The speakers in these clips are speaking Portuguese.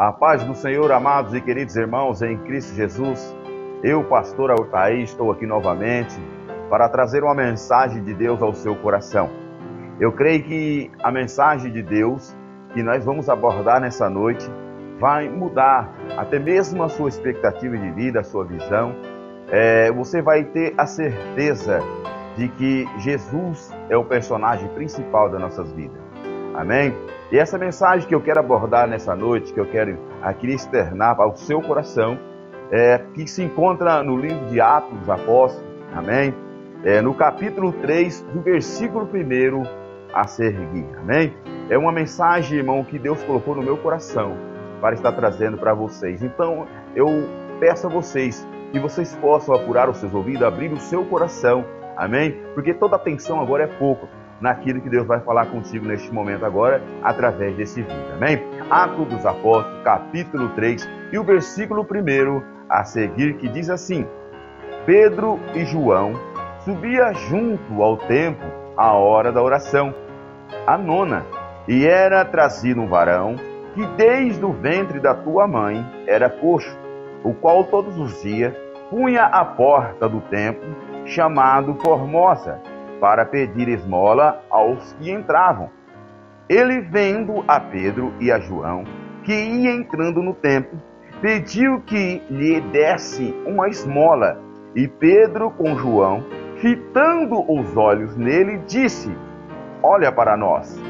A paz do Senhor, amados e queridos irmãos em Cristo Jesus. Eu, pastor Altair, estou aqui novamente para trazer uma mensagem de Deus ao seu coração. Eu creio que a mensagem de Deus que nós vamos abordar nessa noite vai mudar até mesmo a sua expectativa de vida, a sua visão. Você vai ter a certeza de que Jesus é o personagem principal das nossas vidas. Amém? E essa mensagem que eu quero abordar nessa noite, que eu quero aqui externar ao seu coração, que se encontra no livro de Atos dos Apóstolos, amém? No capítulo 3, do versículo 1 a seguir, amém? É uma mensagem, irmão, que Deus colocou no meu coração para estar trazendo para vocês. Então, eu peço a vocês que vocês possam apurar os seus ouvidos, abrir o seu coração, amém? Porque toda atenção agora é pouco naquilo que Deus vai falar contigo neste momento agora, através desse vídeo, amém? Atos dos Apóstolos, capítulo 3, e o versículo 1 a seguir, que diz assim: Pedro e João subia junto ao templo à hora da oração, a nona, e era trazido um varão que desde o ventre da tua mãe era coxo, o qual todos os dias punha à porta do templo, chamado Formosa, para pedir esmola aos que entravam. Ele, vendo a Pedro e a João, que ia entrando no templo, pediu que lhe desse uma esmola. E Pedro, com João, fitando os olhos nele, disse: Olha para nós.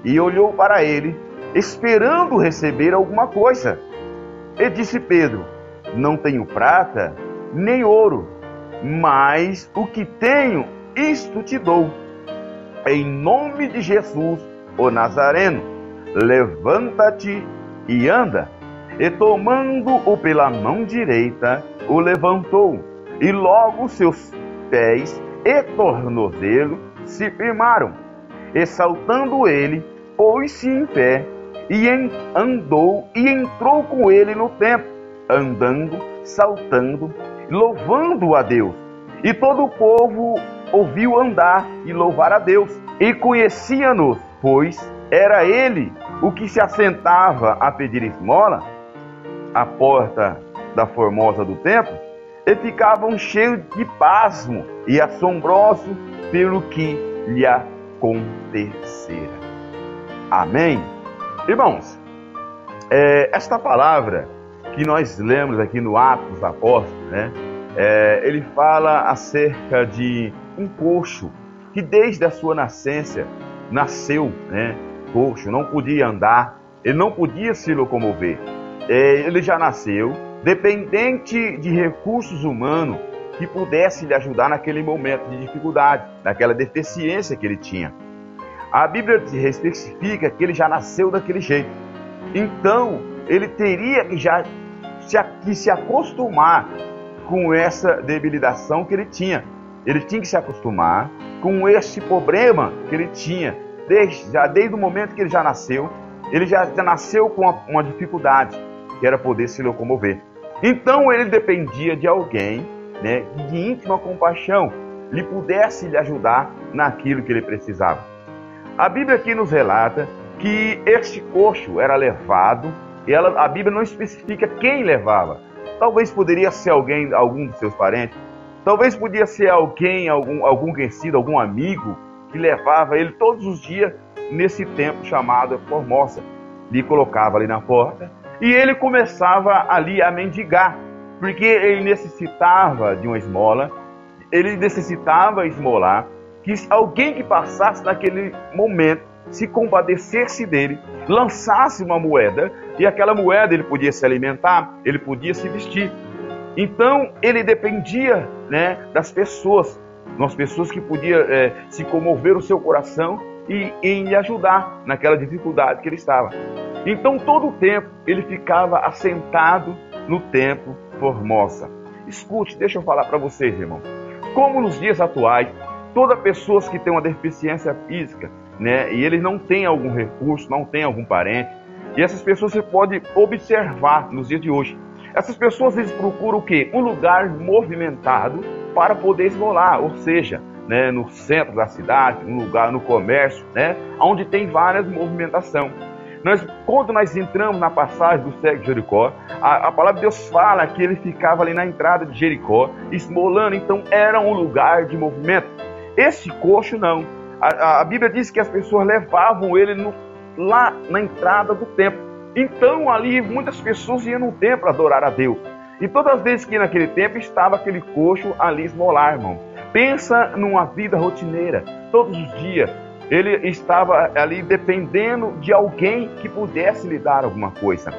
E olhou para ele, esperando receber alguma coisa. E disse Pedro: Não tenho prata, nem ouro, mas o que tenho, isto te dou. Em nome de Jesus, o Nazareno, levanta-te e anda. E tomando-o pela mão direita, o levantou, e logo seus pés e tornozelos se firmaram. E saltando ele, pôs-se em pé, e andou, e entrou com ele no templo, andando, saltando, louvando a Deus. E todo o povo ouviu andar e louvar a Deus, e conhecia-nos, pois era ele o que se assentava a pedir esmola à porta da formosa do templo, e ficavam cheios de pasmo e assombrosos pelo que lhe acontecera. Amém? Irmãos, esta palavra que nós lemos aqui no Atos dos Apóstolos, ele fala acerca de um coxo que desde a sua nascença nasceu, coxo, não podia andar, ele não podia se locomover. Ele já nasceu dependente de recursos humanos que pudessem lhe ajudar naquele momento de dificuldade, naquela deficiência que ele tinha. A Bíblia especifica que ele já nasceu daquele jeito. Então, ele teria que se acostumar com essa debilitação que ele tinha. Ele tinha que se acostumar com esse problema que ele tinha. Desde o momento que ele já nasceu, ele já nasceu com uma dificuldade, que era poder se locomover. Então ele dependia de alguém, de íntima compaixão, lhe ajudar naquilo que ele precisava. A Bíblia aqui nos relata que este coxo era levado, e a Bíblia não especifica quem levava. Talvez poderia ser algum dos seus parentes, talvez podia ser algum conhecido, algum amigo, que levava ele todos os dias nesse templo chamado Formosa. Lhe colocava ali na porta, e ele começava ali a mendigar, porque ele necessitava de uma esmola, ele necessitava esmolar, que alguém que passasse naquele momento se compadecesse dele, lançasse uma moeda, e aquela moeda ele podia se alimentar, ele podia se vestir. Então ele dependia, das pessoas, umas pessoas que podiam se comover o seu coração e em lhe ajudar naquela dificuldade que ele estava. Então todo o tempo ele ficava assentado no templo Formosa. Escute, deixa eu falar para vocês, irmão. Como nos dias atuais, toda pessoa que tem uma deficiência física, e ele não tem algum recurso, não tem algum parente, e essas pessoas você pode observar nos dias de hoje. Essas pessoas eles procuram o quê? Um lugar movimentado para poder esmolar, ou seja, no centro da cidade, um lugar no comércio, onde tem várias movimentação. Quando nós entramos na passagem do cego de Jericó, a palavra de Deus fala que ele ficava ali na entrada de Jericó, esmolando, então era um lugar de movimento. Esse coxo não. A Bíblia diz que as pessoas levavam ele lá na entrada do templo. Então ali muitas pessoas iam no templo adorar a Deus. E todas as vezes que ia naquele templo estava aquele coxo ali esmolar, irmão. Pensa numa vida rotineira, todos os dias. Ele estava ali dependendo de alguém que pudesse lhe dar alguma coisa.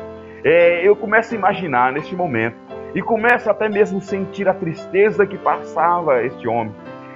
Eu começo a imaginar neste momento e começo até mesmo a sentir a tristeza que passava este homem.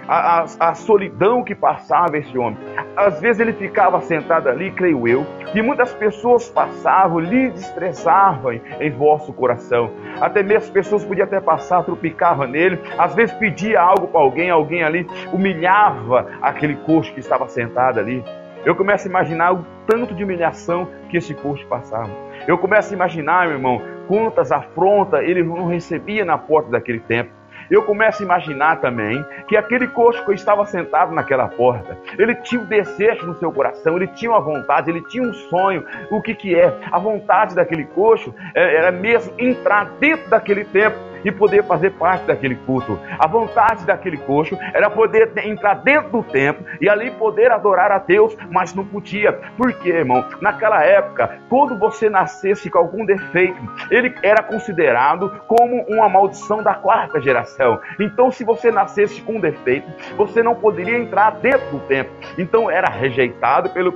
A solidão que passava esse homem. Às vezes ele ficava sentado ali, creio eu, e muitas pessoas passavam, lhe desprezavam em vosso coração. Até mesmo as pessoas podiam até passar, tropicavam nele, às vezes pedia algo para alguém ali humilhava aquele coxo que estava sentado ali. Eu começo a imaginar o tanto de humilhação que esse coxo passava. Eu começo a imaginar, meu irmão, quantas afrontas ele não recebia na porta daquele templo. Eu começo a imaginar também que aquele coxo que estava sentado naquela porta, ele tinha um desejo no seu coração, ele tinha uma vontade, ele tinha um sonho. O que é? A vontade daquele coxo era mesmo entrar dentro daquele templo e poder fazer parte daquele culto. A vontade daquele coxo era poder entrar dentro do templo e ali poder adorar a Deus, mas não podia. Por quê, irmão? Naquela época, quando você nascesse com algum defeito, ele era considerado como uma maldição da quarta geração. Então, se você nascesse com um defeito, você não poderia entrar dentro do templo. Então, era rejeitado pelo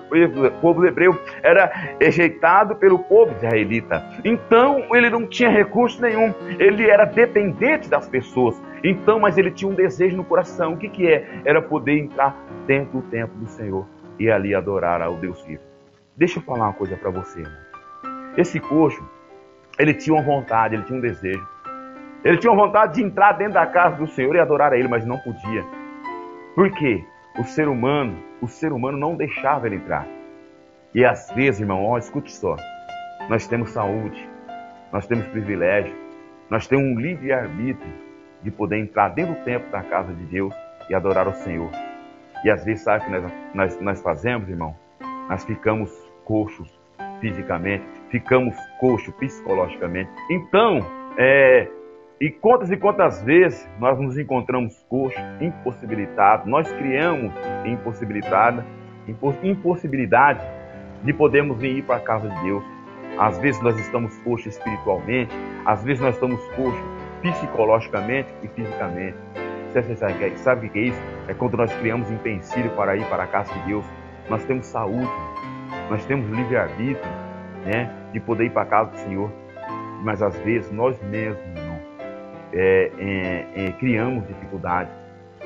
povo hebreu, era rejeitado pelo povo israelita. Então, ele não tinha recurso nenhum, ele era dependente das pessoas. Então, mas ele tinha um desejo no coração. O que é? Era poder entrar dentro do templo do Senhor e ali adorar ao Deus vivo. Deixa eu falar uma coisa para você, irmão. Esse coxo, ele tinha uma vontade, ele tinha um desejo. Ele tinha uma vontade de entrar dentro da casa do Senhor e adorar a Ele, mas não podia. Por quê? O ser humano não deixava ele entrar. E às vezes, irmão, escute só. Nós temos saúde, nós temos privilégio, nós temos um livre-arbítrio de poder entrar dentro do templo da casa de Deus e adorar o Senhor. E às vezes, sabe o que nós fazemos, irmão? Nós ficamos coxos fisicamente, ficamos coxos psicologicamente. Então, e quantas vezes nós nos encontramos coxos, impossibilitados, nós criamos impossibilidade de podermos ir para a casa de Deus. Às vezes nós estamos coxos espiritualmente, às vezes nós estamos coxos psicologicamente e fisicamente. Você sabe o que é isso? É quando nós criamos empecilho para ir para a casa de Deus. Nós temos saúde, nós temos livre-arbítrio, né, de poder ir para a casa do Senhor. Mas às vezes nós mesmos criamos dificuldade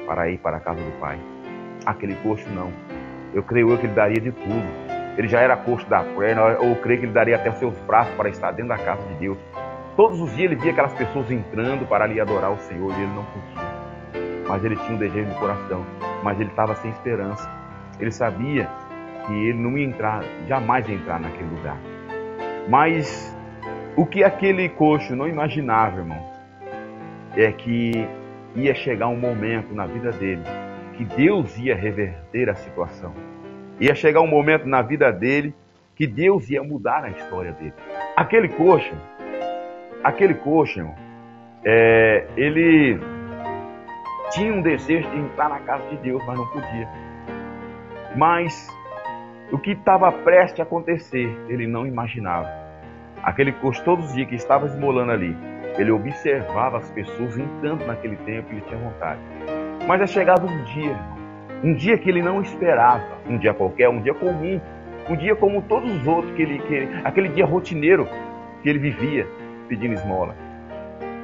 para ir para a casa do Pai. Aquele coxo não. Eu creio que ele daria de tudo. Ele já era coxo da perna, eu creio que ele daria até os seus braços para estar dentro da casa de Deus. Todos os dias ele via aquelas pessoas entrando para ali adorar o Senhor e ele não podia. Mas ele tinha um desejo no coração, mas ele estava sem esperança. Ele sabia que ele não ia entrar, jamais ia entrar naquele lugar. Mas o que aquele coxo não imaginava, irmão, é que ia chegar um momento na vida dele que Deus ia reverter a situação. Ia chegar um momento na vida dele que Deus ia mudar a história dele. Aquele coxo, irmão, ele tinha um desejo de entrar na casa de Deus, mas não podia. Mas o que estava prestes a acontecer, ele não imaginava. Aquele coxo, todos os dias que estava esmolando ali, ele observava as pessoas entrando naquele templo e ele tinha vontade. Mas é chegado um dia que ele não esperava, um dia qualquer, um dia comum, um dia como todos os outros, aquele dia rotineiro que ele vivia pedindo esmola.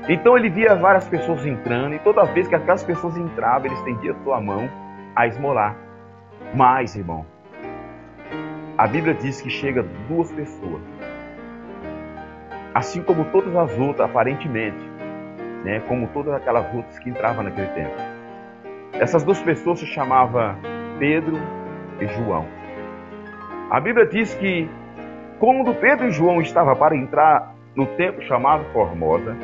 Então ele via várias pessoas entrando e toda vez que aquelas pessoas entravam, ele estendia a sua mão a esmolar. Mas, irmão, a Bíblia diz que chega 2 pessoas, assim como todas as outras, aparentemente, né, como todas aquelas outras que entravam naquele templo. Essas 2 pessoas se chamavam Pedro e João. A Bíblia diz que quando Pedro e João estavam para entrar no templo chamado Formosa,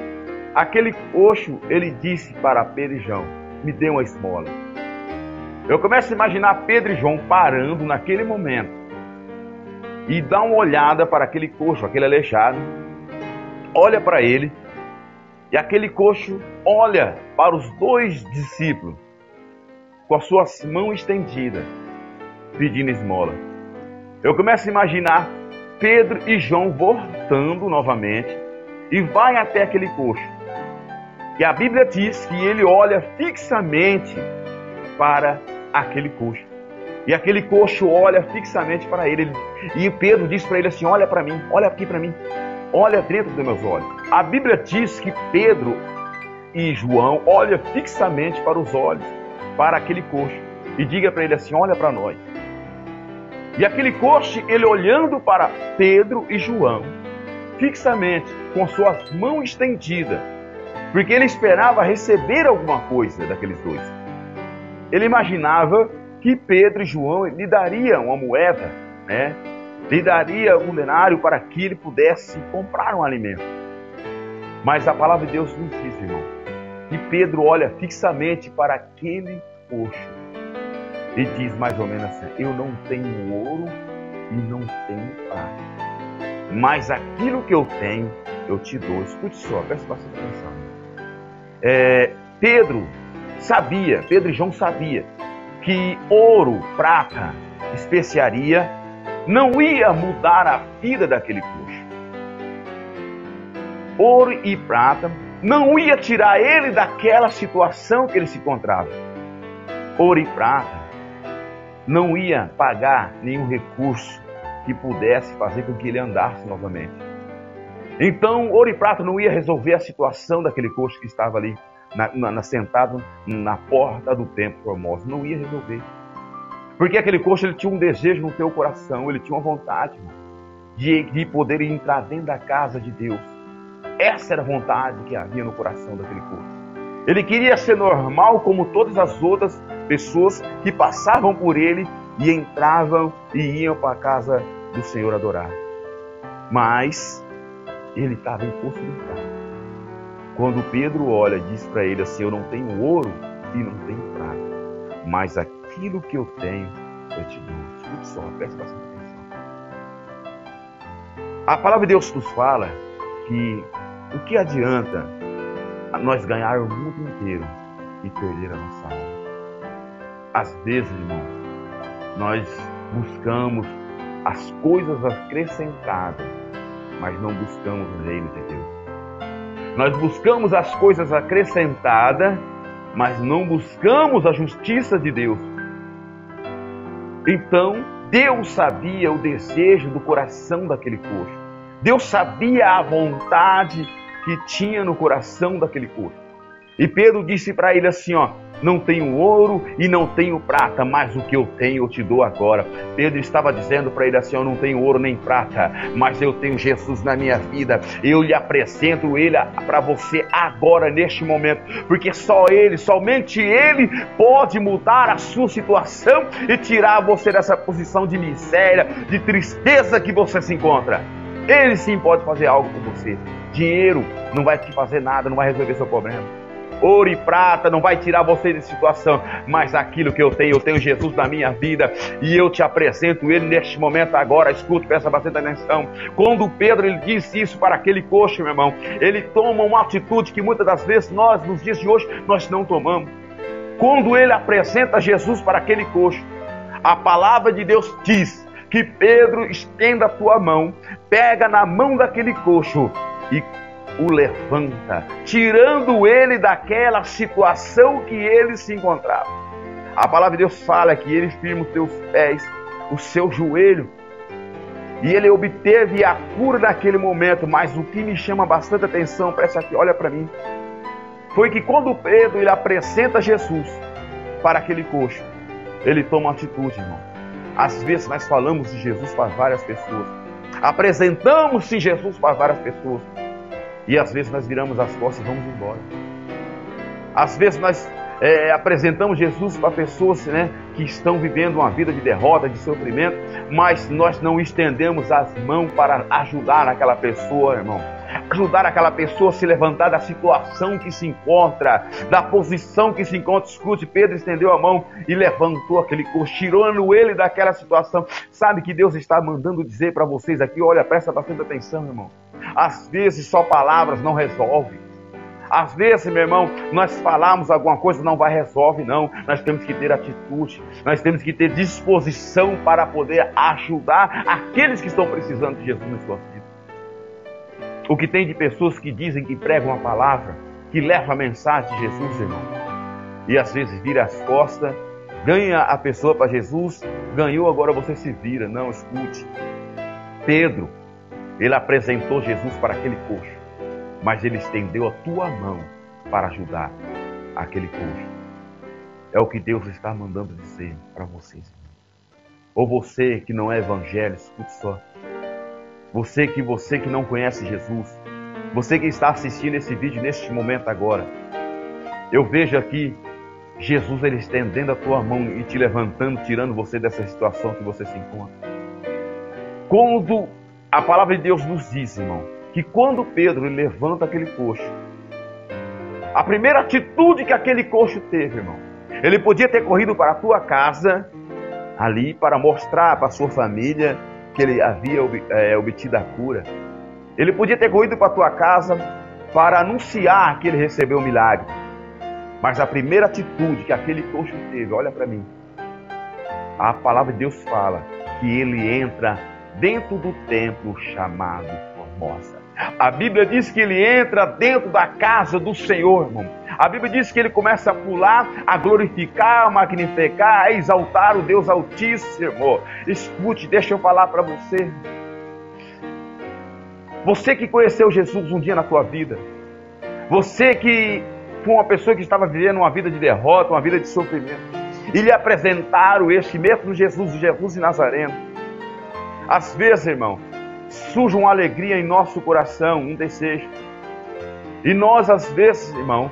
aquele coxo, ele disse para Pedro e João: me dê uma esmola. Eu começo a imaginar Pedro e João parando naquele momento e dá uma olhada para aquele coxo, aquele aleijado, olha para ele, e aquele coxo olha para os dois discípulos, com as suas mãos estendidas, pedindo esmola. Eu começo a imaginar Pedro e João voltando novamente, e vai até aquele coxo. E a Bíblia diz que ele olha fixamente para aquele coxo. E aquele coxo olha fixamente para ele. E Pedro diz para ele assim: olha para mim, olha aqui para mim, olha dentro dos meus olhos. A Bíblia diz que Pedro e João olham fixamente para os olhos, para aquele coxo, e diga para ele assim: olha para nós. E aquele coxo, ele olhando para Pedro e João, fixamente, com suas mãos estendidas, porque ele esperava receber alguma coisa daqueles dois. Ele imaginava que Pedro e João lhe dariam uma moeda, né? Lhe daria um denário para que ele pudesse comprar um alimento. Mas a palavra de Deus nos diz, irmão, que Pedro olha fixamente para aquele coxo e diz mais ou menos assim: eu não tenho ouro e não tenho prata, mas aquilo que eu tenho eu te dou. Escute só, preste bastante atenção. Pedro e João sabia que ouro, prata, especiaria não ia mudar a vida daquele coxo. Ouro e prata não ia tirar ele daquela situação que ele se encontrava. Ouro e prata não ia pagar nenhum recurso que pudesse fazer com que ele andasse novamente. Então, ouro e prata não ia resolver a situação daquele coxo que estava ali, sentado na porta do templo formoso. Não ia resolver. Porque aquele coxo, ele tinha um desejo no seu coração, ele tinha uma vontade de poder entrar dentro da casa de Deus. Essa era a vontade que havia no coração daquele coxo. Ele queria ser normal como todas as outras pessoas que passavam por ele e entravam e iam para a casa do Senhor adorar. Mas ele estava impossibilitado. Quando Pedro olha, diz para ele assim: eu não tenho ouro e não tenho prata, mas aquilo que eu tenho eu te dou. Escute só, preste bastante atenção. A palavra de Deus nos fala que o que adianta nós ganhar o mundo inteiro e perder a nossa alma? Às vezes, irmão, nós buscamos as coisas acrescentadas, mas não buscamos o reino de Deus. Nós buscamos as coisas acrescentadas, mas não buscamos a justiça de Deus. Então, Deus sabia o desejo do coração daquele coxo. Deus sabia a vontade que tinha no coração daquele coxo. E Pedro disse para ele assim, não tenho ouro e não tenho prata, mas o que eu tenho eu te dou agora. Pedro estava dizendo para ele assim, eu não tenho ouro nem prata, mas eu tenho Jesus na minha vida. Eu lhe apresento ele para você agora, neste momento, porque só ele, somente ele pode mudar a sua situação e tirar você dessa posição de miséria, de tristeza que você se encontra. Ele sim pode fazer algo por você. Dinheiro não vai te fazer nada, não vai resolver seu problema. Ouro e prata não vai tirar você de situação, mas aquilo que eu tenho Jesus na minha vida e eu te apresento ele neste momento agora. Escute, presta bastante atenção. Quando Pedro ele disse isso para aquele coxo, meu irmão, ele toma uma atitude que muitas das vezes nós, nos dias de hoje, nós não tomamos. Quando ele apresenta Jesus para aquele coxo, a palavra de Deus diz que Pedro estenda a tua mão, pega na mão daquele coxo e o levanta, tirando ele daquela situação que ele se encontrava. A palavra de Deus fala que ele firma os teus pés, o seu joelho, e ele obteve a cura naquele momento. Mas o que me chama bastante atenção, presta aqui, olha para mim, foi que quando Pedro ele apresenta Jesus para aquele coxo, ele toma uma atitude, irmão. Às vezes nós falamos de Jesus para várias pessoas, apresentamos-se Jesus para várias pessoas, e às vezes nós viramos as costas e vamos embora. Às vezes nós apresentamos Jesus para pessoas, que estão vivendo uma vida de derrota, de sofrimento, mas nós não estendemos as mãos para ajudar aquela pessoa, irmão, ajudar aquela pessoa a se levantar da situação que se encontra, da posição que se encontra. Escute, Pedro estendeu a mão e levantou aquele coxo, tirando ele daquela situação. Sabe que Deus está mandando dizer para vocês aqui, olha, presta bastante atenção, irmão. Às vezes só palavras não resolvem. Às vezes, meu irmão, nós falamos alguma coisa, não vai resolver, não. Nós temos que ter atitude, nós temos que ter disposição para poder ajudar aqueles que estão precisando de Jesus na sua vida. O que tem de pessoas que dizem que pregam a palavra, que levam a mensagem de Jesus, irmão, e às vezes vira as costas, ganha a pessoa para Jesus, ganhou, agora você se vira. Não, escute. Pedro, ele apresentou Jesus para aquele coxo, mas ele estendeu a tua mão para ajudar aquele coxo. É o que Deus está mandando dizer para vocês. Ou você que não é evangélico, escute só. Você que não conhece Jesus, você que está assistindo esse vídeo neste momento agora, eu vejo aqui Jesus, ele estendendo a tua mão e te levantando, tirando você dessa situação que você se encontra. Quando a palavra de Deus nos diz, irmão, que quando Pedro levanta aquele coxo, a primeira atitude que aquele coxo teve, irmão, ele podia ter corrido para a tua casa, ali, para mostrar para a sua família que ele havia obtido a cura. Ele podia ter corrido para a tua casa para anunciar que ele recebeu o milagre. Mas a primeira atitude que aquele coxo teve, olha para mim, a palavra de Deus fala que ele entra dentro do templo chamado Formosa. A Bíblia diz que ele entra dentro da casa do Senhor, irmão. A Bíblia diz que ele começa a pular, a glorificar, a magnificar, a exaltar o Deus Altíssimo. Escute, deixa eu falar para você. Você que conheceu Jesus um dia na tua vida, você que foi uma pessoa que estava vivendo uma vida de derrota, uma vida de sofrimento, e lhe apresentaram este mesmo Jesus, o Jesus de Nazareno. Às vezes, irmão, surge uma alegria em nosso coração, um desejo. E nós, às vezes, irmão,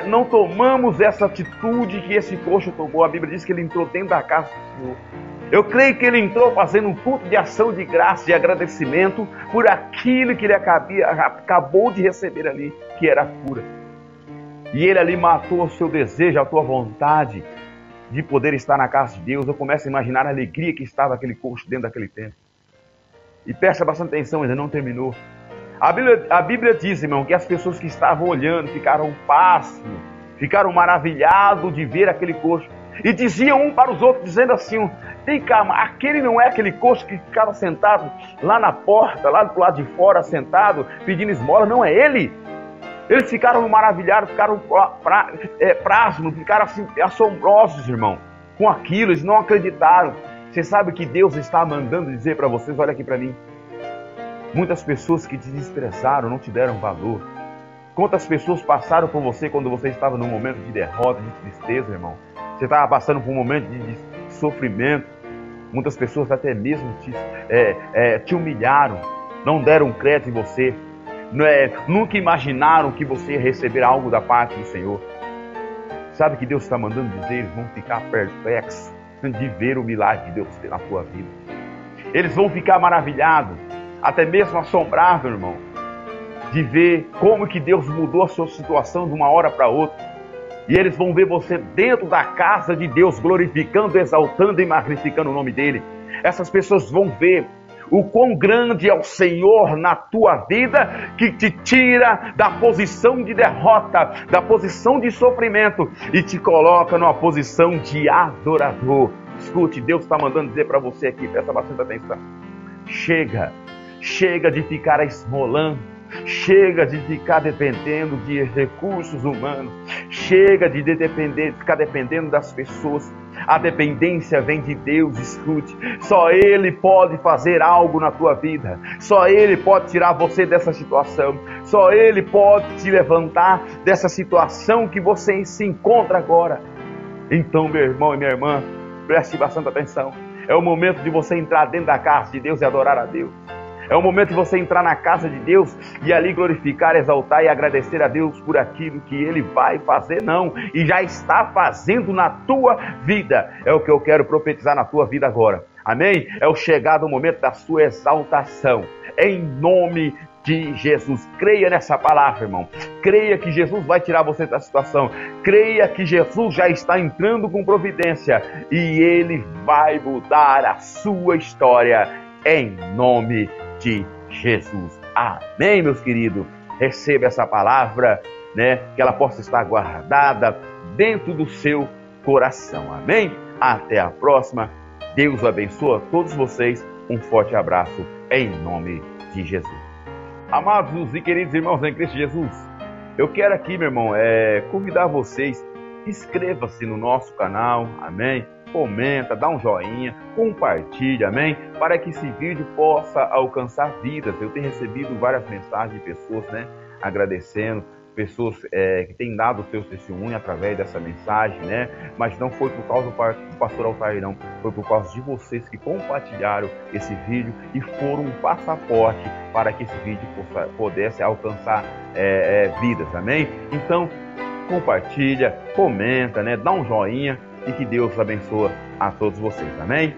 não tomamos essa atitude que esse coxo tomou. A Bíblia diz que ele entrou dentro da casa do Senhor. Eu creio que ele entrou fazendo um culto de ação de graça e agradecimento por aquilo que ele acabou de receber ali, que era a cura. E ele ali matou o seu desejo, a tua vontade de poder estar na casa de Deus. Eu começo a imaginar a alegria que estava aquele coxo dentro daquele templo. E presta bastante atenção, ainda não terminou. A Bíblia diz, irmão, que as pessoas que estavam olhando ficaram pasmos, ficaram maravilhados de ver aquele coxo. E diziam um para os outros, dizendo assim, vem cá, aquele não é aquele coxo que ficava sentado lá na porta, lá do lado de fora, sentado, pedindo esmola, não é ele? Eles ficaram maravilhados, ficaram pasmos, ficaram assim, assombrosos, irmão, com aquilo, eles não acreditaram. Você sabe o que Deus está mandando dizer para vocês? Olha aqui para mim. Muitas pessoas que te desprezaram, não te deram valor. Quantas pessoas passaram por você quando você estava num momento de derrota, de tristeza, irmão? Você estava passando por um momento de sofrimento. Muitas pessoas até mesmo te humilharam, não deram crédito em você. Nunca imaginaram que você ia receber algo da parte do Senhor. Sabe o que Deus está mandando dizer? Eles vão ficar perplexos de ver o milagre de Deus na tua vida. Eles vão ficar maravilhados, até mesmo assombrados, irmão, de ver como que Deus mudou a sua situação de uma hora para outra. E eles vão ver você dentro da casa de Deus, glorificando, exaltando e magnificando o nome dEle. Essas pessoas vão ver o quão grande é o Senhor na tua vida, que te tira da posição de derrota, da posição de sofrimento e te coloca numa posição de adorador. Escute, Deus está mandando dizer para você aqui, presta bastante atenção. Chega de ficar esmolando, chega de ficar dependendo de recursos humanos, chega de ficar dependendo das pessoas. A dependência vem de Deus, escute. Só Ele pode fazer algo na tua vida. Só Ele pode tirar você dessa situação. Só Ele pode te levantar dessa situação que você se encontra agora. Então, meu irmão e minha irmã, preste bastante atenção. É o momento de você entrar dentro da casa de Deus e adorar a Deus. É o momento de você entrar na casa de Deus e ali glorificar, exaltar e agradecer a Deus por aquilo que Ele vai fazer, não. E já está fazendo na tua vida. É o que eu quero profetizar na tua vida agora. Amém? É o chegado momento da sua exaltação. Em nome de Jesus. Creia nessa palavra, irmão. Creia que Jesus vai tirar você da situação. Creia que Jesus já está entrando com providência e Ele vai mudar a sua história em nome de Jesus. Amém, meus queridos? Receba essa palavra, né? Que ela possa estar guardada dentro do seu coração. Amém? Até a próxima. Deus abençoe todos vocês. Um forte abraço em nome de Jesus. Amados e queridos irmãos em Cristo Jesus, eu quero aqui, meu irmão, convidar vocês, inscreva-se no nosso canal, amém? Comenta, dá um joinha, compartilha, amém? Para que esse vídeo possa alcançar vidas. Eu tenho recebido várias mensagens de pessoas, né? Agradecendo, pessoas que têm dado o seu testemunho através dessa mensagem, né? Mas não foi por causa do pastor Altair, não. Foi por causa de vocês que compartilharam esse vídeo e foram um passaporte para que esse vídeo pudesse alcançar vidas, amém? Então, compartilha, comenta, né? Dá um joinha e que Deus abençoe a todos vocês, amém?